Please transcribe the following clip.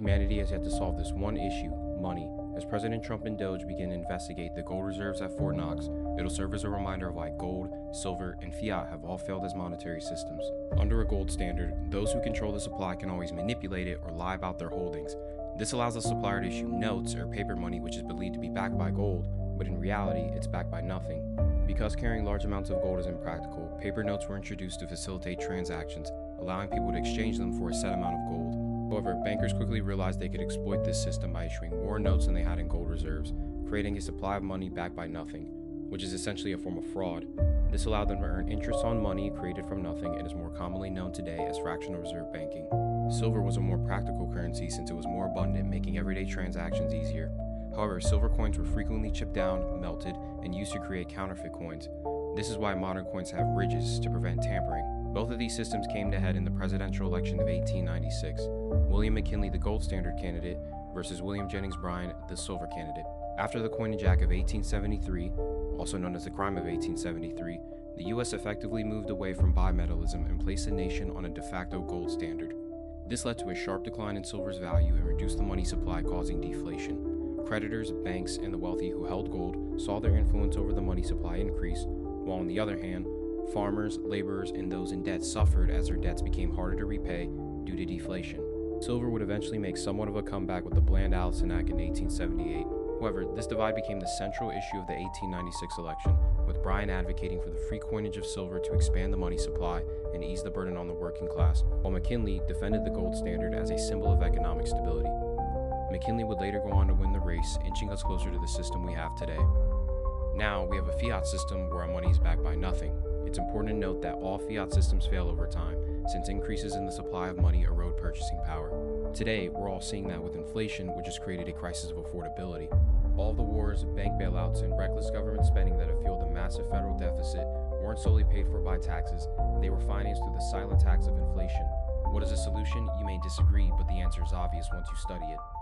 humanity has yet to solve this one issue, money. As President Trump and DOGE begin to investigate the gold reserves at Fort Knox, it'll serve as a reminder of why gold, silver, and fiat have all failed as monetary systems. Under a gold standard, those who control the supply can always manipulate it or lie about their holdings. This allows the supplier to issue notes or paper money which is believed to be backed by gold, but in reality, it's backed by nothing. Because carrying large amounts of gold is impractical, paper notes were introduced to facilitate transactions, allowing people to exchange them for a set amount of gold. However, bankers quickly realized they could exploit this system by issuing more notes than they had in gold reserves, creating a supply of money backed by nothing, which is essentially a form of fraud. This allowed them to earn interest on money created from nothing and is more commonly known today as fractional reserve banking. Silver was a more practical currency since it was more abundant, making everyday transactions easier. However, silver coins were frequently chipped down, melted, and used to create counterfeit coins. This is why modern coins have ridges to prevent tampering. Both of these systems came to head in the presidential election of 1896. William McKinley, the gold standard candidate, versus William Jennings Bryan, the silver candidate. After the Coinage Act of 1873, also known as the Crime of 1873, the U.S. effectively moved away from bimetallism and placed the nation on a de facto gold standard. This led to a sharp decline in silver's value and reduced the money supply, causing deflation. Creditors, banks, and the wealthy who held gold saw their influence over the money supply increase, while on the other hand, farmers, laborers, and those in debt suffered as their debts became harder to repay due to deflation. Silver would eventually make somewhat of a comeback with the Bland-Allison Act in 1878. However, this divide became the central issue of the 1896 election, with Bryan advocating for the free coinage of silver to expand the money supply and ease the burden on the working class, while McKinley defended the gold standard as a symbol of economic stability. McKinley would later go on to win the race, inching us closer to the system we have today. Now, we have a fiat system where our money is backed by nothing. It's important to note that all fiat systems fail over time, since increases in the supply of money erode purchasing power. Today, we're all seeing that with inflation, which has created a crisis of affordability. All of the wars, bank bailouts, and reckless government spending that have fueled a massive federal deficit weren't solely paid for by taxes, they were financed through the silent tax of inflation. What is a solution? You may disagree, but the answer is obvious once you study it.